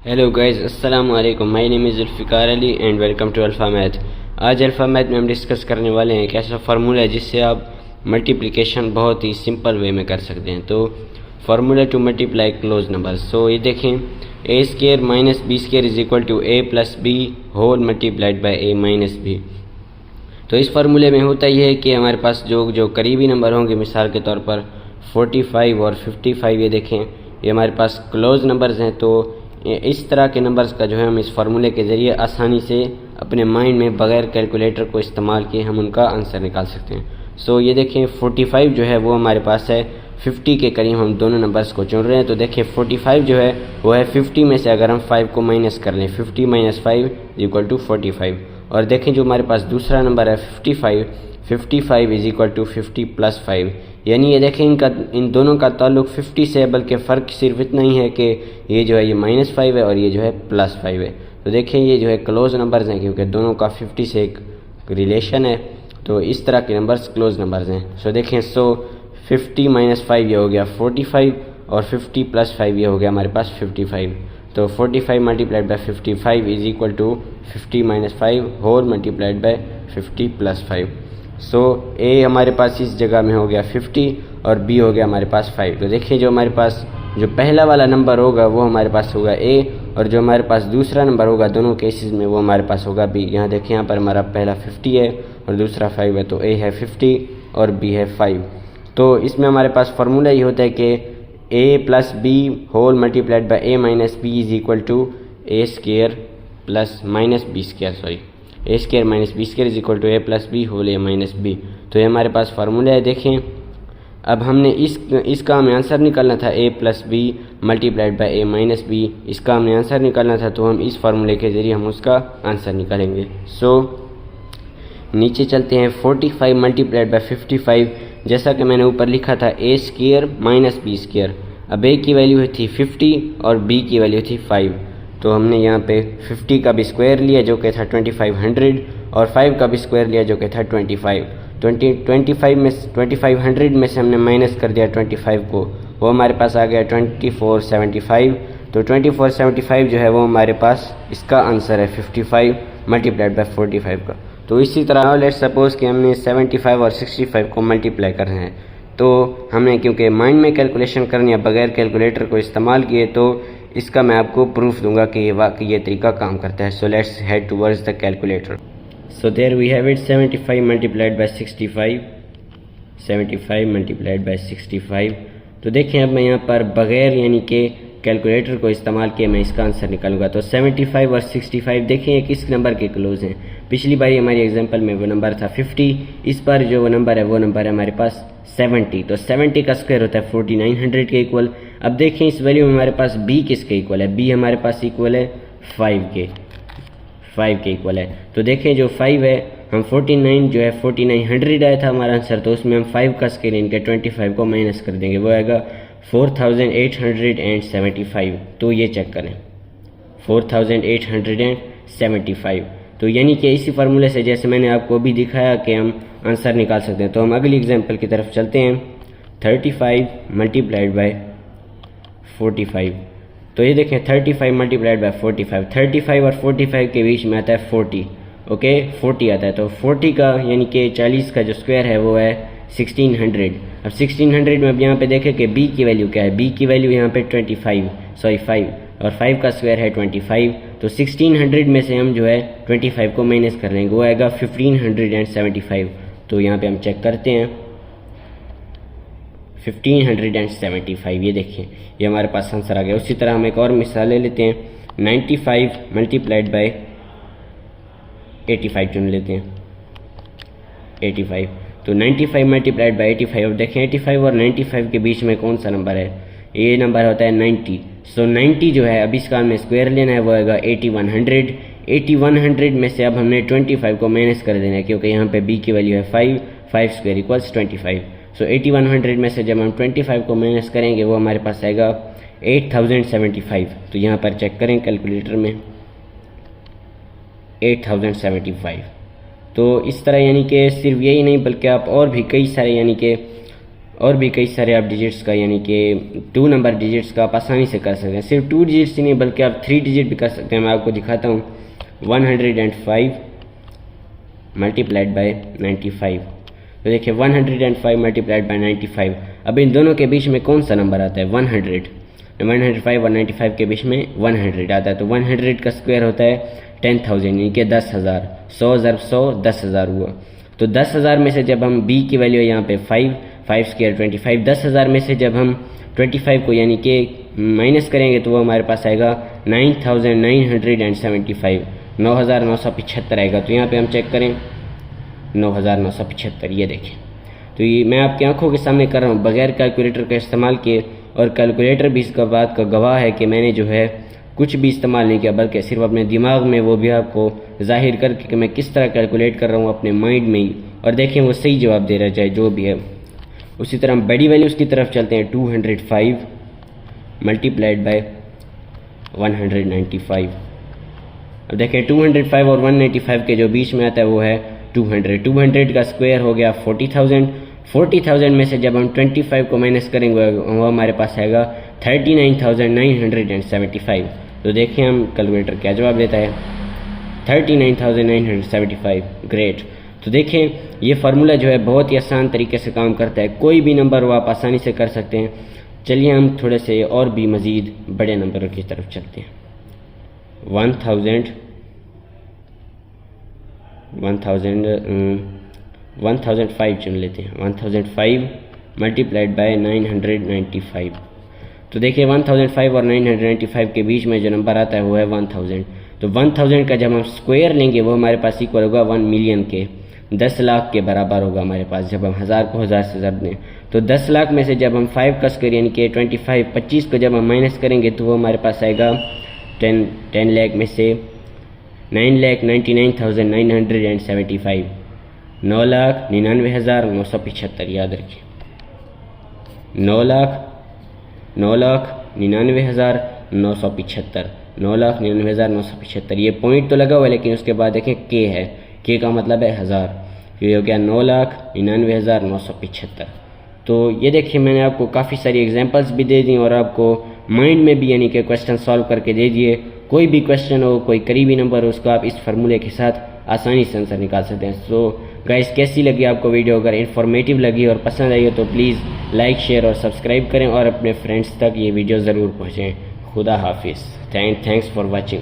Hello guys, अस्सलाम वालेकुम। My name is Zulfiqar Ali and welcome to Alpha Math. आज Alpha Math में हम डिस्कस करने वाले हैं एक ऐसा फार्मूला है जिससे आप मल्टीप्लिकेशन बहुत ही सिंपल वे में कर सकते हैं। तो formula to multiply close numbers. So ये देखें, A square minus B square is equal to A plus B whole multiplied by A minus B. तो इस फार्मूले में होता यह है कि हमारे पास जो करीबी नंबर होंगे, मिसाल के तौर पर 45 और 55, ये देखें ये हमारे पास क्लोज नंबर्स हैं। तो इस तरह के नंबर्स का जो है हम इस फार्मूले के ज़रिए आसानी से अपने माइंड में बगैर कैलकुलेटर को इस्तेमाल किए हम उनका आंसर निकाल सकते हैं। सो ये देखें 45 जो है वो हमारे पास है 50 के करीब, हम दोनों नंबर्स को चुन रहे हैं। तो देखिए 45 जो है वो है 50 में से अगर हम 5 को माइनस कर लें, 50 माइनस 5 इक्वल टू 45। और देखें जो हमारे पास दूसरा नंबर है 55 इज इक्वल टू 50 प्लस 5। यानी ये देखें इन दोनों का ताल्लुक 50 से है, बल्कि फ़र्क सिर्फ इतना ही है कि ये जो है ये -5 है और ये जो है +5 है। तो देखें ये जो है क्लोज नंबर्स हैं क्योंकि दोनों का 50 से एक रिलेशन है। तो इस तरह के नंबर्स क्लोज नंबर्स हैं। सो देखें 50 माइनस 5 ये हो गया 45 और 50 प्लस 5 ये हो गया हमारे पास 55। तो 45 multiplied by 55 is equal to 50 minus 5 whole multiplied by 50 plus 5। So ए हमारे पास इस जगह में हो गया 50 और बी हो गया हमारे पास 5। तो देखिए जो हमारे पास जो पहला वाला नंबर होगा वो हमारे पास होगा ए, और जो हमारे पास दूसरा नंबर होगा दोनों केसेस में वो हमारे पास होगा बी। यहाँ देखिए यहाँ पर हमारा पहला 50 है और दूसरा 5 है, तो ए है 50 और बी है 5। तो इसमें हमारे पास फार्मूला ये होता है कि A plus B whole multiplied by A minus B is equal to A square plus minus B square, sorry A square minus B square is equal to A plus B whole A minus B. तो ये हमारे पास formula है। देखें अब हमने इसका हमें answer निकालना था A plus B multiplied by A minus B, इसका हमने आंसर निकालना था। तो हम इस फार्मूले के ज़रिए हम उसका आंसर निकालेंगे। सो नीचे चलते हैं। 45 मल्टीप्लाइड बाई 55, जैसा कि मैंने ऊपर लिखा था ए स्केयर माइनस बी स्केयर। अब ए की वैल्यू थी 50 और बी की वैल्यू थी 5। तो हमने यहाँ पे 50 का भी स्क्वायर लिया जो कि था 2500 और 5 का भी स्क्वायर लिया जो कि था 25। 2500 में से हमने माइनस कर दिया 25 को, वो हमारे पास आ गया 2475। तो 2475 जो है वो हमारे पास इसका आंसर है 55 मल्टीप्लाइड बाई 45 का। तो इसी तरह लेट्स सपोज कि हमने 75 और 65 को मल्टीप्लाई करना है, तो हमने क्योंकि माइंड में कैलकुलेशन करनी है बगैर कैलकुलेटर को इस्तेमाल किए, तो इसका मैं आपको प्रूफ दूंगा कि ये वाकई ये तरीका काम करता है। So let's head towards the calculator. So there we have it 75 multiplied by 65, 75 multiplied by 65। तो देखें अब मैं यहाँ पर बगैर यानी कि कैलकुलेटर को इस्तेमाल किए मैं इसका आंसर निकालूंगा। तो 75 और 65 देखें ये किस नंबर के क्लोज हैं। पिछली बार हमारी एग्जांपल में वो नंबर था 50, इस बार जो वो नंबर है हमारे पास 70। तो 70 का स्क्वायर होता है 4900 के इक्वल। अब देखें इस वैल्यू में हमारे पास b किसके इक्वल है, b हमारे पास इक्वल है 5 के इक्वल है। तो देखें जो 5 है हम 49 जो है 4900 आया था हमारा आंसर, तो उसमें हम 5 का स्क्वायर इनके 25 को माइनस कर देंगे, वो आएगा 4875। तो ये चेक करें 4875। तो यानी कि इसी फार्मूले से जैसे मैंने आपको अभी दिखाया कि हम आंसर निकाल सकते हैं। तो हम अगली एग्जांपल की तरफ चलते हैं। 35 मल्टीप्लाइड बाई 45। तो ये देखें 35 मल्टीप्लाइड बाई 45, 35 और 45 के बीच में आता है 40। ओके 40 आता है। तो 40 का यानी कि 40 का जो स्क्वायर है वो है 1600। अब 1600 में अब यहाँ पे देखें कि b की वैल्यू क्या है, b की वैल्यू यहाँ पे 5 और 5 का स्क्वायर है 25। तो 1600 में से हम जो है 25 को माइनस कर लेंगे, वो आएगा 1575। तो यहाँ पे हम चेक करते हैं 1575, ये देखिए ये हमारे पास आंसर आ गया। उसी तरह हम एक और मिसाल ले लेते हैं। 95 मल्टीप्लाइड बाई 85 चुन लेते हैं 85। तो 95 मल्टीप्लाइड बाई 85। अब देखें 85 और 95 के बीच में कौन सा नंबर है, ये नंबर होता है 90। सो 90 जो है अब इसका हमें स्क्वायर लेना है, वो आएगा 8100। 8100 में से अब हमने 25 को माइनस कर देना है क्योंकि यहाँ पे b की वैल्यू है 5 स्क्वायर इक्वल्स 25। सो 8100 में से जब हम 25 को माइनस करेंगे वो हमारे पास आएगा 8075। तो यहाँ पर चेक करें कैलकुलेटर में 8075। तो इस तरह यानी कि सिर्फ यही नहीं बल्कि आप और भी कई सारे यानी कि और भी कई सारे आप डिजिट्स का यानी कि 2 नंबर डिजिट्स का आप आसानी से कर सकते हैं। सिर्फ 2 डिजिट्स ही नहीं बल्कि आप 3 डिजिट भी कर सकते हैं। मैं आपको दिखाता हूँ 105 मल्टीप्लाइड बाय 95। तो देखिए 105 मल्टीप्लाइड बाय 95। अब इन दोनों के बीच में कौन सा नंबर आता है? 100। 105 और 95 के बीच में 100 आता है। तो 100 का स्क्वायर होता है 10,000 यानी कि 10,000। 100 ज़रब 100 10,000 हुआ। तो 10,000 में से जब हम b की वैल्यू यहाँ पे 5 स्क्वायर 25। 10,000 में से जब हम 25 को यानी कि माइनस करेंगे तो वो हमारे पास आएगा 9,975, 9,975 आएगा। तो यहाँ पे हम चेक करें 9,975, ये देखें। तो ये मैं आपकी आंखों के सामने कर रहा हूँ बगैर कैलकुलेटर का इस्तेमाल किए, और कैलकुलेटर भी इसका बात का गवाह है कि मैंने जो है कुछ भी इस्तेमाल नहीं किया बल्कि सिर्फ अपने दिमाग में वो भी आपको जाहिर करके कि मैं किस तरह कैलकुलेट कर रहा हूँ अपने माइंड में ही, और देखें वो सही जवाब दे रहा है चाहे जो भी है। उसी तरह हम बड़ी वैल्यूज़ की तरफ चलते हैं। 205 मल्टीप्लाइड बाय 195। अब देखें 205 और 195 के जो बीच में आता है वो है 200। 200 का स्क्वायर हो गया 40,000। 40,000 में से जब हम 25 को माइनस करेंगे वो हमारे पास आएगा 39,975। तो देखिए हम कैलकुलेटर क्या जवाब देता है, 39,975। ग्रेट। तो देखें ये फार्मूला जो है बहुत ही आसान तरीके से काम करता है। कोई भी नंबर वो आप आसानी से कर सकते हैं। चलिए हम थोड़े से और भी मज़ीद बड़े नंबरों की तरफ चलते हैं। 1005 चुन लेते हैं। 1005 मल्टीप्लाइड बाय 995। तो देखिए 1005 और 995 के बीच में जो नंबर आता है वो है 1000। तो 1000 का जब हम स्क्वायर लेंगे वो हमारे पास इक्वल होगा 1 मिलियन के, 10 लाख के बराबर होगा हमारे पास जब हम 1000 को 1000 से ज़रब दें। तो 10 लाख में से जब हम 5 का स्क्वायर यानी कि 25 को जब हम माइनस करेंगे तो वो हमारे पास आएगा 10 लाख में से 9,99,975, 9,99,975। याद रखिए 9,99,975, 9,99,975। ये पॉइंट तो लगा हुआ है लेकिन उसके बाद देखें के है, के का मतलब है 1000। ये हो गया 9,99,975। तो ये देखिए मैंने आपको काफ़ी सारी एग्जांपल्स भी दे दी और आपको माइंड में भी यानी कि क्वेश्चन सॉल्व करके दे दिए। कोई भी क्वेश्चन हो, कोई करीबी नंबर हो, उसको आप इस फार्मूले के साथ आसानी से आंसर निकाल सकते हैं। सो गाइस कैसी लगी आपको वीडियो? अगर इन्फॉर्मेटिव लगी और पसंद आई हो तो प्लीज़ लाइक शेयर और सब्सक्राइब करें और अपने फ्रेंड्स तक ये वीडियो ज़रूर पहुँचें। खुदा हाफिज़। Thanks for watching.